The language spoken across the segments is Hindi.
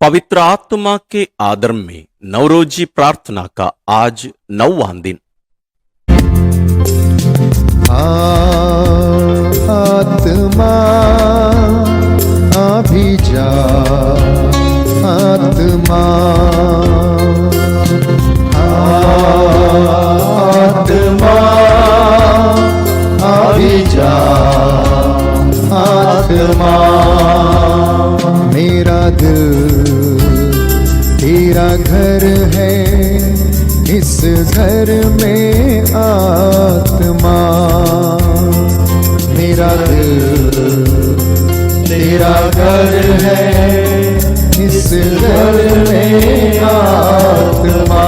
पवित्र आत्मा के आदर में नवरोजी प्रार्थना का आज 9वां दिन। आत्मा अभी जा, आत्मा आत्मा अभी जा, आत्मा। मेरा दिल तेरा घर है, इस घर में आत्मा। मेरा दिल तेरा घर है, इस घर में आत्मा।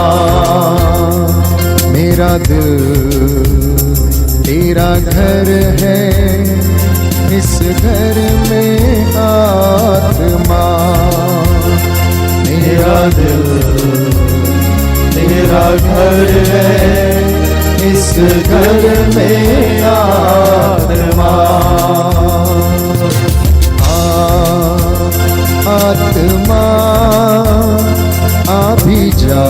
मेरा दिल तेरा घर है, इस घर में आत्मा। मेरा दिल तेरा घर है, इस घर में आत्मा। आत्मा अभी जा,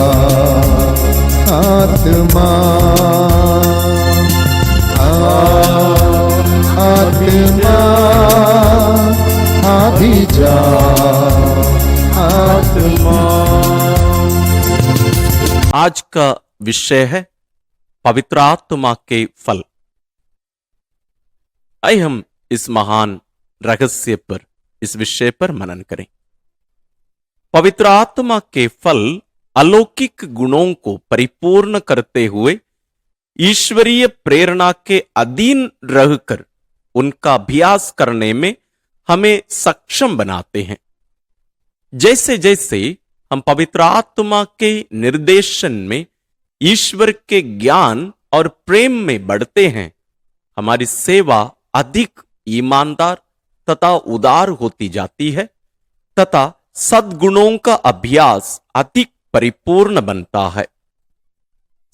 आत्मा आत्मा अभी जा, आत्मा। आज का विषय है पवित्र आत्मा के फल। आइए हम इस महान रहस्य पर, इस विषय पर मनन करें। पवित्र आत्मा के फल अलौकिक गुणों को परिपूर्ण करते हुए ईश्वरीय प्रेरणा के अधीन रहकर उनका अभ्यास करने में हमें सक्षम बनाते हैं। जैसे जैसे हम पवित्र आत्मा के निर्देशन में ईश्वर के ज्ञान और प्रेम में बढ़ते हैं, हमारी सेवा अधिक ईमानदार तथा उदार होती जाती है तथा सद्गुणों का अभ्यास अधिक परिपूर्ण बनता है।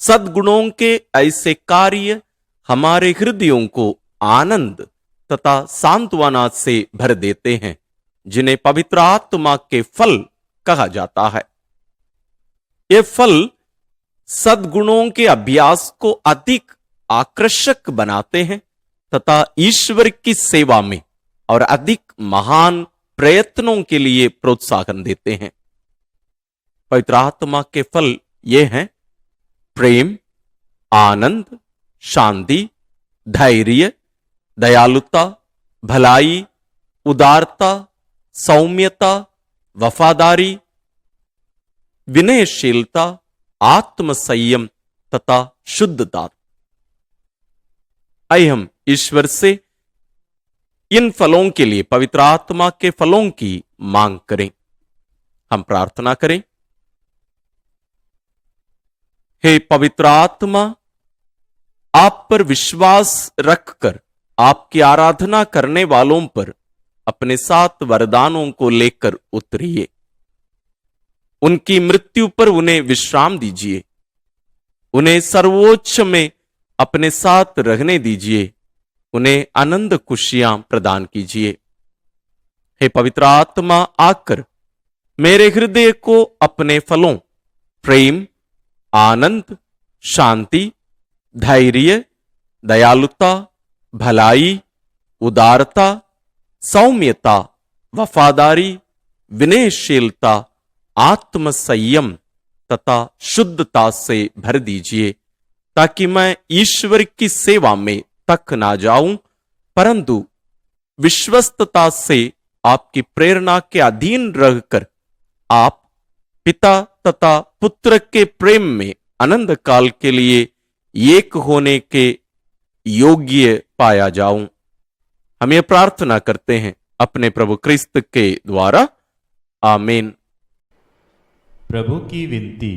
सद्गुणों के ऐसे कार्य हमारे हृदयों को आनंद तथा सांत्वना से भर देते हैं, जिन्हें पवित्र आत्मा के फल कहा जाता है। ये फल सद्गुणों के अभ्यास को अधिक आकर्षक बनाते हैं तथा ईश्वर की सेवा में और अधिक महान प्रयत्नों के लिए प्रोत्साहन देते हैं। पवित्र आत्मा के फल ये हैं: प्रेम, आनंद, शांति, धैर्य, दयालुता, भलाई, उदारता, सौम्यता, वफादारी, विनयशीलता, आत्मसंयम तथा शुद्धता। आइए हम ईश्वर से इन फलों के लिए, पवित्र आत्मा के फलों की मांग करें। हम प्रार्थना करें। हे पवित्र आत्मा, आप पर विश्वास रखकर आपकी आराधना करने वालों पर अपने 7 वरदानों को लेकर उतरिए। उनकी मृत्यु पर उन्हें विश्राम दीजिए। उन्हें सर्वोच्च में अपने साथ रहने दीजिए। उन्हें आनंद खुशियां प्रदान कीजिए। हे पवित्र आत्मा, आकर मेरे हृदय को अपने फलों प्रेम, आनंद, शांति, धैर्य, दयालुता, भलाई, उदारता, सौम्यता, वफादारी, विनयशीलता, आत्मसंयम तथा शुद्धता से भर दीजिए, ताकि मैं ईश्वर की सेवा में तक ना जाऊं, परंतु विश्वस्तता से आपकी प्रेरणा के अधीन रहकर आप पिता तथा पुत्र के प्रेम में अनंत काल के लिए एक होने के योग्य पाया जाऊं। हम ये प्रार्थना करते हैं अपने प्रभु क्रिस्त के द्वारा, आमीन। प्रभु की विनती।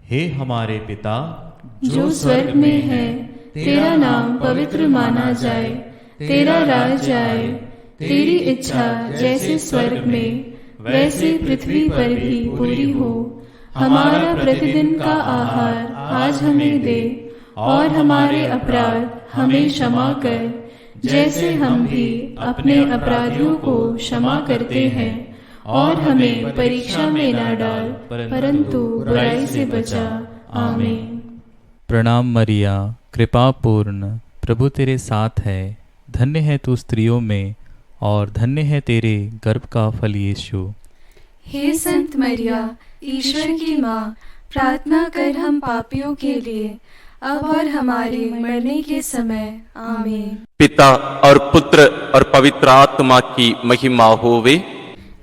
हे हमारे पिता जो स्वर्ग में है, तेरा नाम पवित्र माना जाए, तेरा राज आए, तेरी इच्छा जैसे स्वर्ग में वैसे पृथ्वी पर भी पूरी हो। हमारा प्रतिदिन का आहार आज हमें दे, और हमारे अपराध हमें क्षमा कर, जैसे हम भी अपने अपराधियों को क्षमा करते हैं, और हमें परीक्षा में न डाल, परंतु बुराई से बचा। आमीन। प्रणाम मरिया, कृपा पूर्ण, प्रभु तेरे साथ है। धन्य है तू स्त्रियों में और धन्य है तेरे गर्भ का फल यीशु। हे संत मरिया, ईश्वर की माँ, प्रार्थना कर हम पापियों के लिए, अब और हमारे मरने के समय। आमीन। पिता और पुत्र और पवित्र आत्मा की महिमा होवे,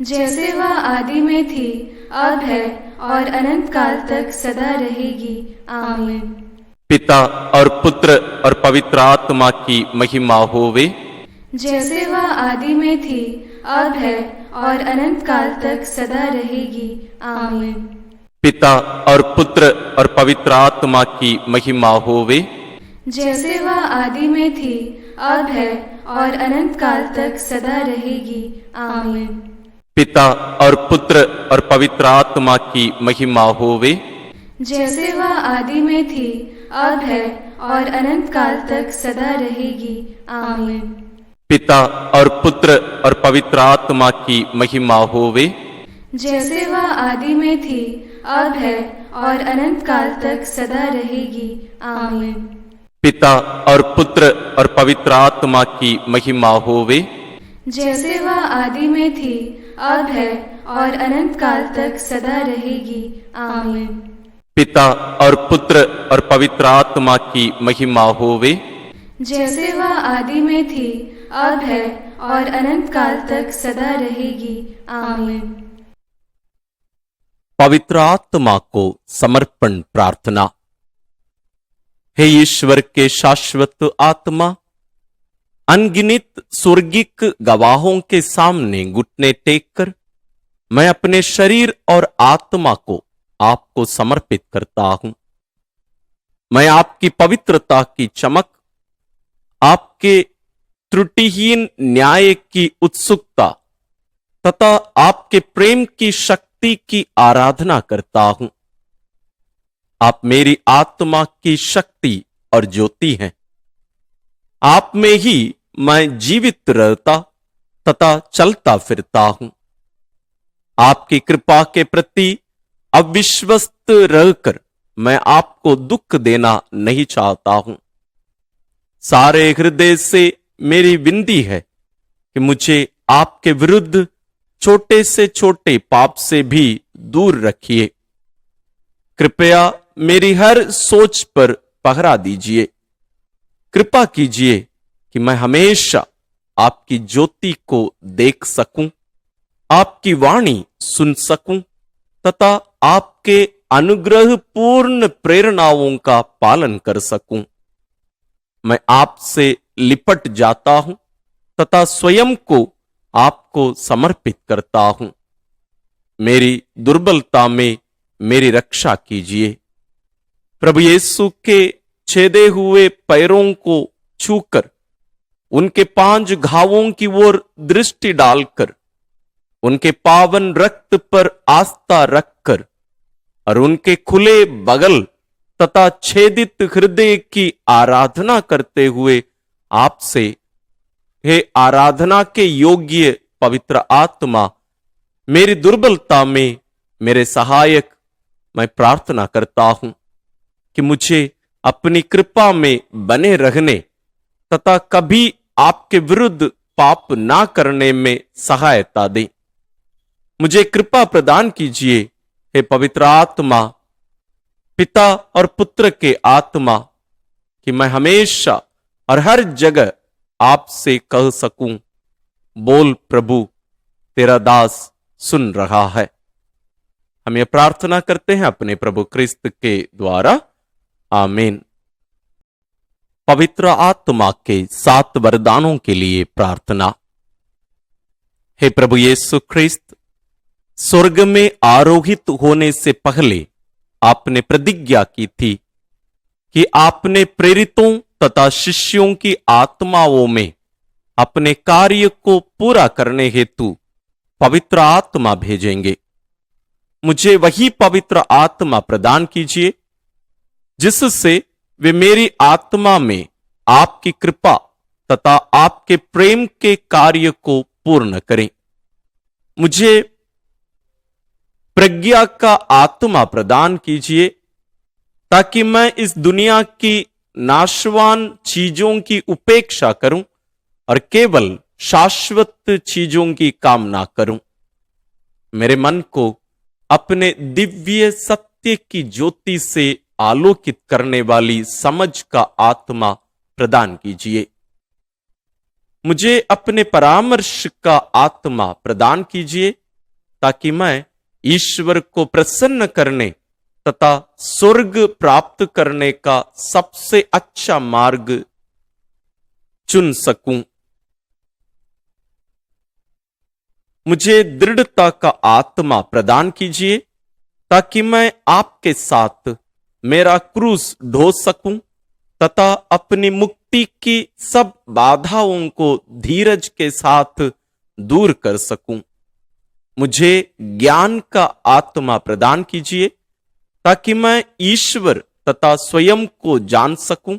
जैसे वह आदि में थी, अब है और अनंत काल तक सदा रहेगी। आमीन। पिता और पुत्र और पवित्र आत्मा की महिमा होवे, जैसे वह आदि में थी, अब है और अनंत काल तक सदा रहेगी। आमीन। पिता और पुत्र और पवित्र आत्मा की महिमा होवे, जैसे वह आदि में थी, अब है और अनंत काल तक सदा रहेगी। आमीन। पिता और पुत्र और पवित्र आत्मा की महिमा होवे, जैसे वह आदि में थी, अब है और अनंत काल तक सदा रहेगी। आमीन। पिता और पुत्र और पवित्र आत्मा की महिमा होवे, जैसे वह आदि में थी, अब है और अनंत काल तक सदा रहेगी। आमीन। पिता और पुत्र और पवित्र आत्मा की महिमा होवे, जैसे वह आदि में थी, अब है और अनंत काल तक सदा रहेगी। आमीन। पिता और पुत्र और पवित्र आत्मा की महिमा होवे, जैसे वह आदि में थी, अब है और अनंत काल तक सदा रहेगी। आमीन। पवित्र आत्मा को समर्पण प्रार्थना। हे ईश्वर के शाश्वत आत्मा, अनगिनत स्वर्गिक गवाहों के सामने घुटने टेक कर मैं अपने शरीर और आत्मा को आपको समर्पित करता हूं। मैं आपकी पवित्रता की चमक, आपके त्रुटिहीन न्याय की उत्सुकता तथा आपके प्रेम की शक्ति की आराधना करता हूं। आप मेरी आत्मा की शक्ति और ज्योति हैं। आप में ही मैं जीवित रहता तथा चलता फिरता हूं। आपकी कृपा के प्रति अविश्वस्त रहकर मैं आपको दुख देना नहीं चाहता हूं। सारे हृदय से मेरी विनती है कि मुझे आपके विरुद्ध छोटे से छोटे पाप से भी दूर रखिए। कृपया मेरी हर सोच पर पहरा दीजिए। कृपा कीजिए कि मैं हमेशा आपकी ज्योति को देख सकूं, आपकी वाणी सुन सकूं तथा आपके अनुग्रह पूर्ण प्रेरणाओं का पालन कर सकूं। मैं आपसे लिपट जाता हूं तथा स्वयं को आपको समर्पित करता हूं। मेरी दुर्बलता में मेरी रक्षा कीजिए। प्रभु यीशु के छेदे हुए पैरों को छूकर उनके 5 घावों की ओर दृष्टि डालकर उनके पावन रक्त पर आस्था रखकर और उनके खुले बगल तथा छेदित हृदय की आराधना करते हुए आपसे, हे आराधना के योग्य पवित्र आत्मा, मेरी दुर्बलता में मेरे सहायक, मैं प्रार्थना करता हूं कि मुझे अपनी कृपा में बने रहने तथा कभी आपके विरुद्ध पाप ना करने में सहायता दे। मुझे कृपा प्रदान कीजिए, हे पवित्र आत्मा, पिता और पुत्र के आत्मा, कि मैं हमेशा और हर जगह आपसे कह सकूं, बोल प्रभु, तेरा दास सुन रहा है। हम ये प्रार्थना करते हैं अपने प्रभु क्रिस्त के द्वारा। आमीन। पवित्र आत्मा के 7 वरदानों के लिए प्रार्थना। हे प्रभु यीशु ख्रिस्त, स्वर्ग में आरोहित होने से पहले आपने प्रतिज्ञा की थी कि आपने प्रेरितों तथा शिष्यों की आत्माओं में अपने कार्य को पूरा करने हेतु पवित्र आत्मा भेजेंगे। मुझे वही पवित्र आत्मा प्रदान कीजिए जिससे वे मेरी आत्मा में आपकी कृपा तथा आपके प्रेम के कार्य को पूर्ण करें। मुझे प्रज्ञा का आत्मा प्रदान कीजिए ताकि मैं इस दुनिया की नाशवान चीजों की उपेक्षा करूं और केवल शाश्वत चीजों की कामना करूं। मेरे मन को अपने दिव्य सत्य की ज्योति से आलोकित करने वाली समझ का आत्मा प्रदान कीजिए। मुझे अपने परामर्श का आत्मा प्रदान कीजिए ताकि मैं ईश्वर को प्रसन्न करने तथा स्वर्ग प्राप्त करने का सबसे अच्छा मार्ग चुन सकूं। मुझे दृढ़ता का आत्मा प्रदान कीजिए ताकि मैं आपके साथ मेरा क्रूस ढो सकूं तथा अपनी मुक्ति की सब बाधाओं को धीरज के साथ दूर कर सकूं। मुझे ज्ञान का आत्मा प्रदान कीजिए ताकि मैं ईश्वर तथा स्वयं को जान सकूं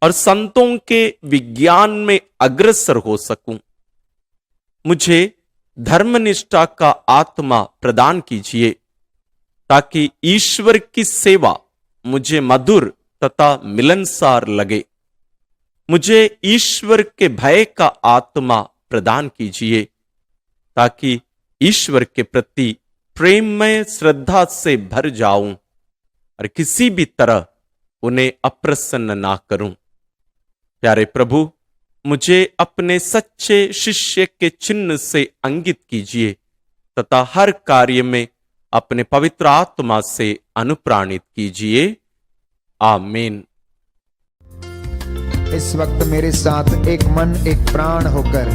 और संतों के विज्ञान में अग्रसर हो सकूं। मुझे धर्मनिष्ठा का आत्मा प्रदान कीजिए ताकि ईश्वर की सेवा मुझे मधुर तथा मिलनसार लगे। मुझे ईश्वर के भय का आत्मा प्रदान कीजिए ताकि ईश्वर के प्रति प्रेममय श्रद्धा से भर जाऊं और किसी भी तरह उन्हें अप्रसन्न ना करूं। प्यारे प्रभु, मुझे अपने सच्चे शिष्य के चिन्ह से अंकित कीजिए तथा हर कार्य में अपने पवित्र आत्मा से अनुप्राणित कीजिए। आमीन। इस वक्त मेरे साथ एक मन एक प्राण होकर,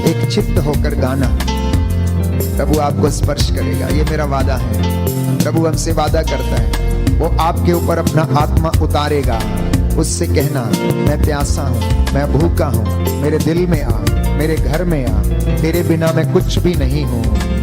एक चित्त होकर गाना। प्रभु आपको स्पर्श करेगा, ये मेरा वादा है। प्रभु हमसे वादा करता है, वो आपके ऊपर अपना आत्मा उतारेगा। उससे कहना, मैं प्यासा हूं, मैं भूखा हूं, मेरे दिल में आ, मेरे घर में आ, तेरे बिना मैं कुछ भी नहीं हूं।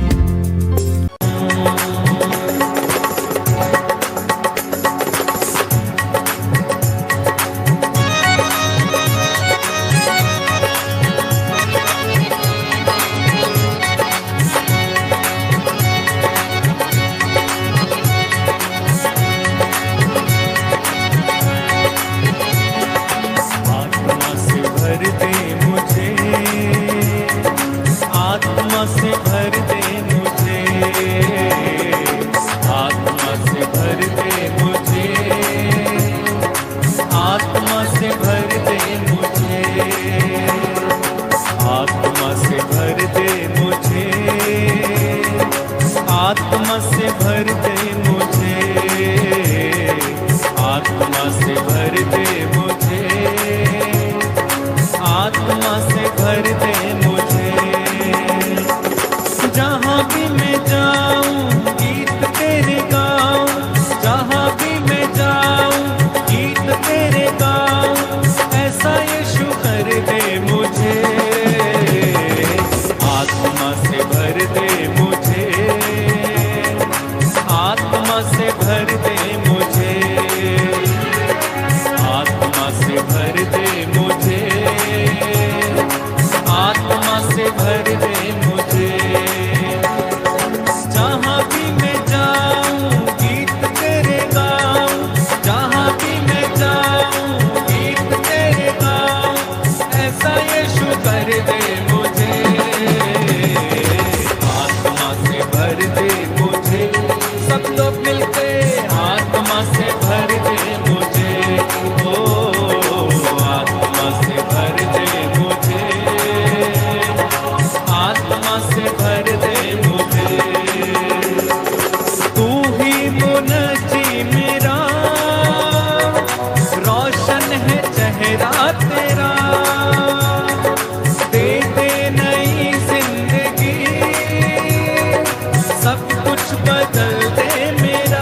सब कुछ बदल दे मेरा।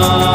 हाँ